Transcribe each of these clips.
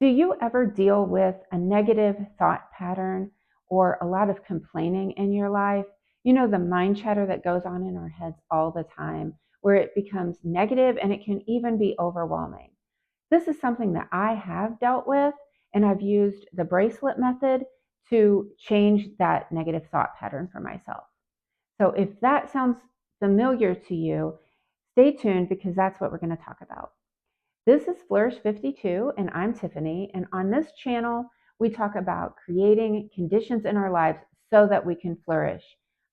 Do you ever deal with a negative thought pattern or a lot of complaining in your life? You know, the mind chatter that goes on in our heads all the time, where it becomes negative and it can even be overwhelming. This is something that I have dealt with, and I've used the bracelet method to change that negative thought pattern for myself. So if that sounds familiar to you, stay tuned because that's what we're going to talk about. This is Flourish 52, and I'm Tiffany. And on this channel, we talk about creating conditions in our lives so that we can flourish.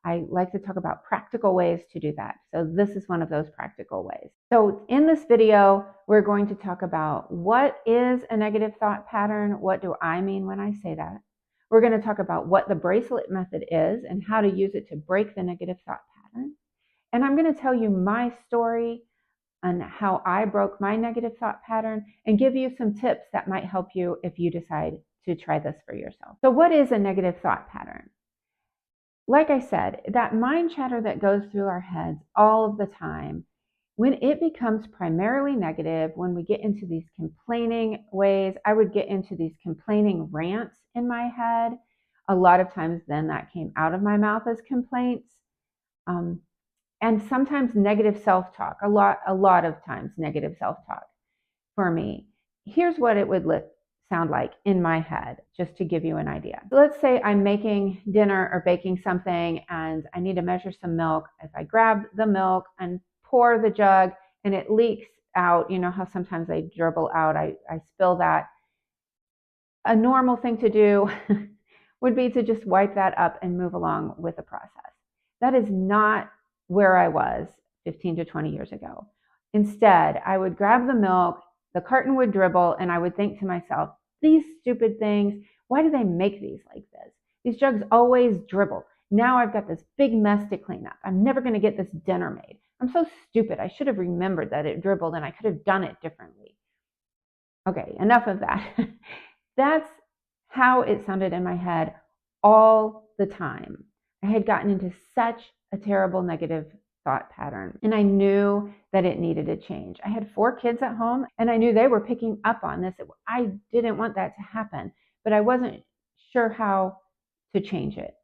I like to talk about practical ways to do that. So this is one of those practical ways. So in this video, we're going to talk about what is a negative thought pattern. What do I mean when I say that? We're going to talk about what the bracelet method is and how to use it to break the negative thought pattern. And I'm going to tell you my story on how I broke my negative thought pattern and give you some tips that might help you if you decide to try this for yourself. So, what is a negative thought pattern? Like I said, that mind chatter that goes through our heads all of the time, when it becomes primarily negative, when we get into these complaining ways, I would get into these complaining rants in my head. A lot of times, then that came out of my mouth as complaints. Um, and sometimes negative self-talk, a lot of times negative self-talk for me. Here's what it would sound like in my head, just to give you an idea. So let's say I'm making dinner or baking something and I need to measure some milk. If I grab the milk and pour the jug and it leaks out, you know how sometimes they dribble out, I spill that. A normal thing to do would be to just wipe that up and move along with the process. That is not where I was 15 to 20 years ago. Instead, I would grab the milk, the carton would dribble, and I would think to myself, these stupid things, why do they make these like this? These jugs always dribble. Now I've got this big mess to clean up. I'm never going to get this dinner made. I'm so stupid. I should have remembered that it dribbled and I could have done it differently. Okay, enough of that. That's how it sounded in my head all the time. I had gotten into such a terrible negative thought pattern, and I knew that it needed a change. I had 4 kids at home, and I knew they were picking up on this. I didn't want that to happen, but I wasn't sure how to change it.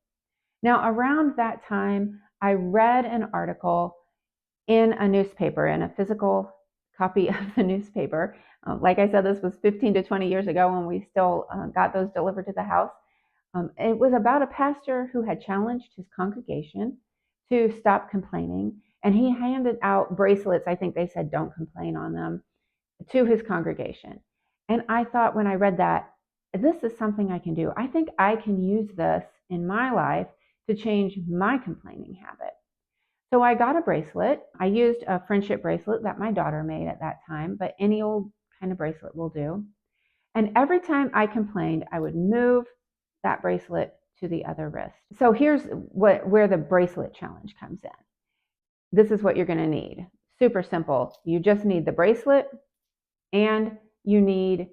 Now, around that time, I read an article in a newspaper, in a physical copy of the newspaper. Like I said, this was 15 to 20 years ago when we still got those delivered to the house. It was about a pastor who had challenged his congregation to stop complaining. And he handed out bracelets, I think they said don't complain on them, to his congregation. And I thought when I read that, this is something I can do. I think I can use this in my life to change my complaining habit. So I got a bracelet. I used a friendship bracelet that my daughter made at that time, but any old kind of bracelet will do. And every time I complained, I would move that bracelet to the other wrist. So here's where the bracelet challenge comes in. This is what you're going to need. Super simple. You just need the bracelet and you need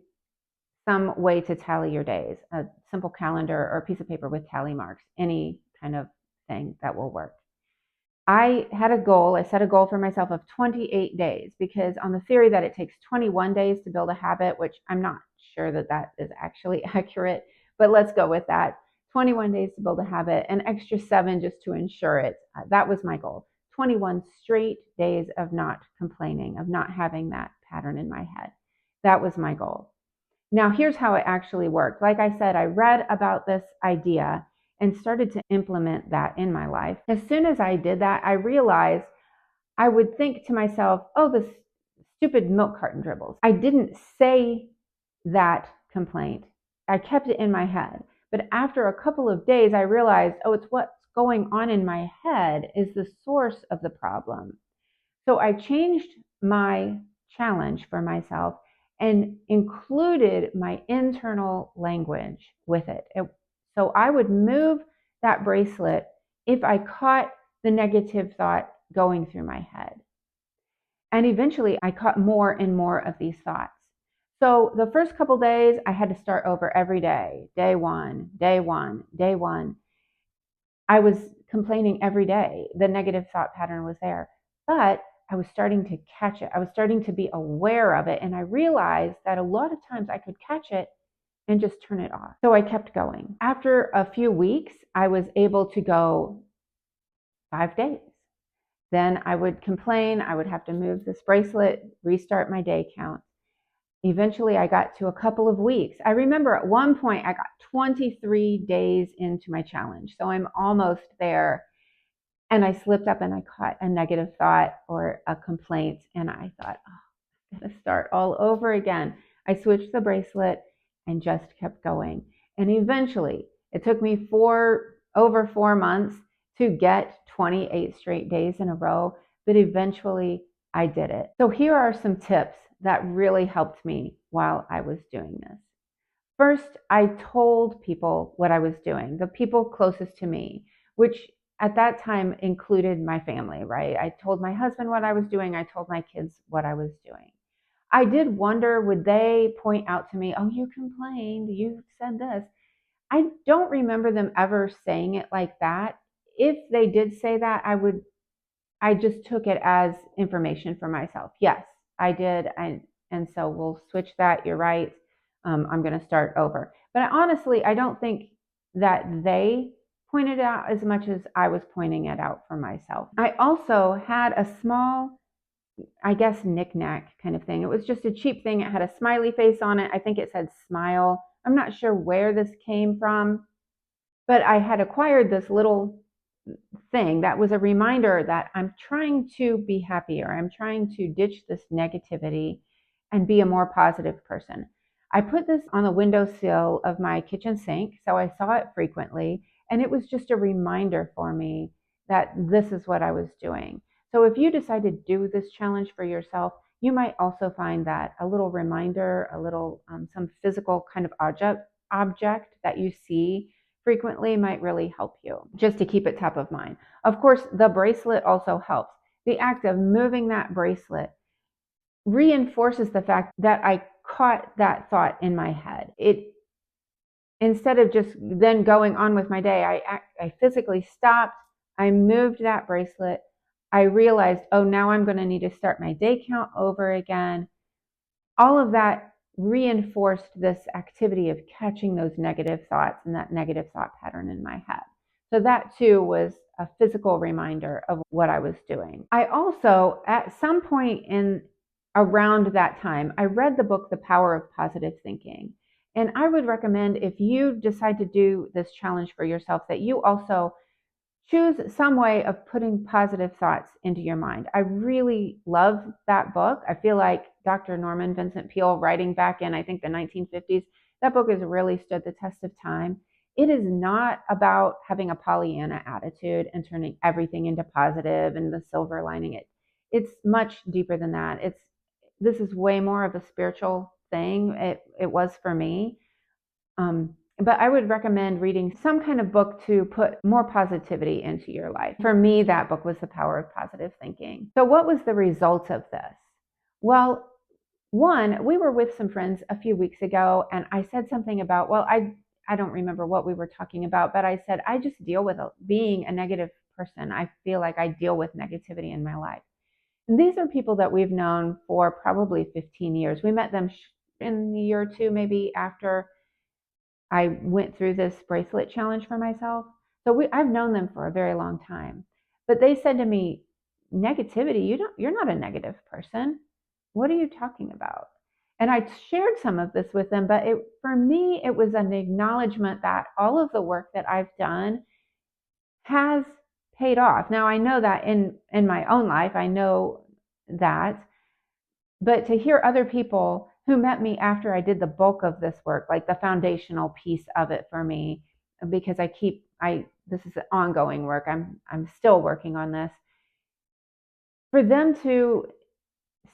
some way to tally your days, a simple calendar or a piece of paper with tally marks, any kind of thing that will work. I had a goal, I set a goal for myself of 28 days because on the theory that it takes 21 days to build a habit, which I'm not sure that that is actually accurate, but let's go with that. 21 days to build a habit, an extra 7 just to ensure it. That was my goal. 21 straight days of not complaining, of not having that pattern in my head. That was my goal. Now, here's how it actually worked. Like I said, I read about this idea and started to implement that in my life. As soon as I did that, I realized I would think to myself, oh, this stupid milk carton dribbles. I didn't say that complaint. I kept it in my head. But after a couple of days, I realized, oh, it's what's going on in my head is the source of the problem. So I changed my challenge for myself and included my internal language with it. So I would move that bracelet if I caught the negative thought going through my head. And eventually I caught more and more of these thoughts. So the first couple days, I had to start over every day. Day one, day one, day one. I was complaining every day. The negative thought pattern was there. But I was starting to catch it. I was starting to be aware of it. And I realized that a lot of times I could catch it and just turn it off. So I kept going. After a few weeks, I was able to go 5 days. Then I would complain. I would have to move this bracelet, restart my day count. Eventually, I got to a couple of weeks. I remember at one point, I got 23 days into my challenge. So I'm almost there. And I slipped up and I caught a negative thought or a complaint. And I thought, oh, I gotta start all over again. I switched the bracelet and just kept going. And eventually, it took me over 4 months to get 28 straight days in a row, but eventually I did it. So here are some tips that really helped me while I was doing this. First, I told people what I was doing, the people closest to me, which at that time included my family, right? I told my husband what I was doing. I told my kids what I was doing. I did wonder, would they point out to me, oh, you complained, you said this. I don't remember them ever saying it like that. If they did say that, I just took it as information for myself. Yes, I did. And so we'll switch that. You're right. I'm going to start over. But honestly, I don't think that they pointed it out as much as I was pointing it out for myself. I also had a small, I guess, knickknack kind of thing. It was just a cheap thing. It had a smiley face on it. I think it said smile. I'm not sure where this came from, but I had acquired this little thing that was a reminder that I'm trying to be happier. I'm trying to ditch this negativity and be a more positive person. I put this on the windowsill of my kitchen sink, so I saw it frequently, and it was just a reminder for me that this is what I was doing. So if you decide to do this challenge for yourself, you might also find that a little reminder, a little some physical kind of object that you see frequently might really help you just to keep it top of mind. Of course, the bracelet also helps. The act of moving that bracelet reinforces the fact that I caught that thought in my head. It, instead of just then going on with my day, I physically stopped. I moved that bracelet. I realized, oh, now I'm going to need to start my day count over again. All of that reinforced this activity of catching those negative thoughts and that negative thought pattern in my head. So that too was a physical reminder of what I was doing. I also, at some point in around that time, I read the book, The Power of Positive Thinking. And I would recommend, if you decide to do this challenge for yourself, that you also choose some way of putting positive thoughts into your mind. I really love that book. I feel like Dr. Norman Vincent Peale, writing back in, I think, the 1950s, that book has really stood the test of time. It is not about having a Pollyanna attitude and turning everything into positive and the silver lining. It's much deeper than that. This is way more of a spiritual thing. It was for me. But I would recommend reading some kind of book to put more positivity into your life. For me, that book was The Power of Positive Thinking. So what was the result of this? Well, one, we were with some friends a few weeks ago, and I said something about, well, I don't remember what we were talking about, but I said, I just deal with being a negative person. I feel like I deal with negativity in my life. And these are people that we've known for probably 15 years. We met them in the year or two, maybe after I went through this bracelet challenge for myself. So I've known them for a very long time. But they said to me, negativity, you're not a negative person. What are you talking about? And I shared some of this with them, but for me, it was an acknowledgement that all of the work that I've done has paid off. Now I know that in my own life, I know that, but to hear other people who met me after I did the bulk of this work, like the foundational piece of it for me, because this is ongoing work. I'm still working on this. For them to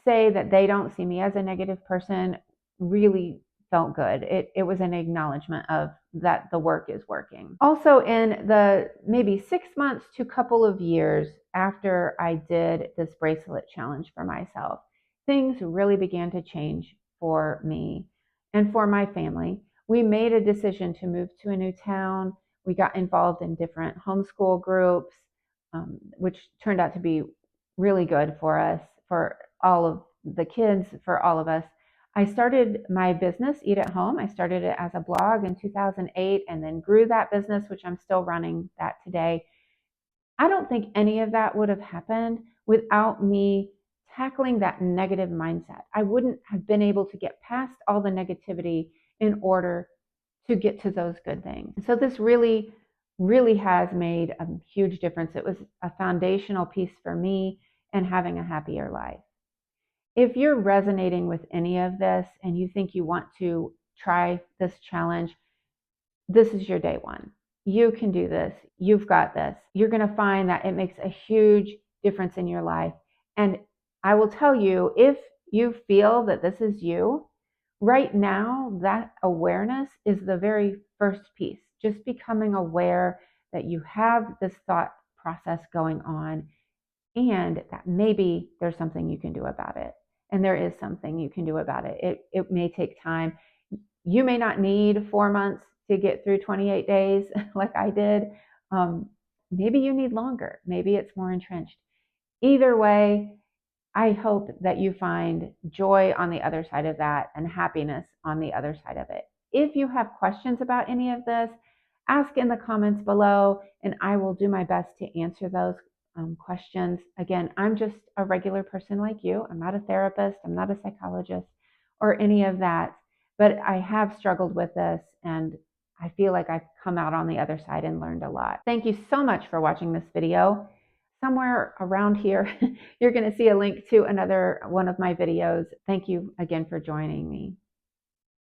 say that they don't see me as a negative person really felt good. It was an acknowledgement of that the work is working. Also, in the maybe 6 months to couple of years after I did this bracelet challenge for myself, things really began to change for me and for my family. We made a decision to move to a new town. We got involved in different homeschool groups, which turned out to be really good for us, for all of the kids, for all of us. I started my business, Eat at Home. I started it as a blog in 2008 and then grew that business, which I'm still running that today. I don't think any of that would have happened without me tackling that negative mindset. I wouldn't have been able to get past all the negativity in order to get to those good things. So this really, really has made a huge difference. It was a foundational piece for me and having a happier life. If you're resonating with any of this and you think you want to try this challenge, this is your day one. You can do this. You've got this. You're going to find that it makes a huge difference in your life. And I will tell you, if you feel that this is you, right now, that awareness is the very first piece. Just becoming aware that you have this thought process going on and that maybe there's something you can do about it. And there is something you can do about it. It may take time. You may not need 4 months to get through 28 days like I did. Maybe you need longer. Maybe it's more entrenched. Either way, I hope that you find joy on the other side of that and happiness on the other side of it. If you have questions about any of this, ask in the comments below and I will do my best to answer those questions. Again, I'm just a regular person like you. I'm not a therapist, I'm not a psychologist or any of that, but I have struggled with this and I feel like I've come out on the other side and learned a lot. Thank you so much for watching this video. Somewhere around here, you're going to see a link to another one of my videos. Thank you again for joining me.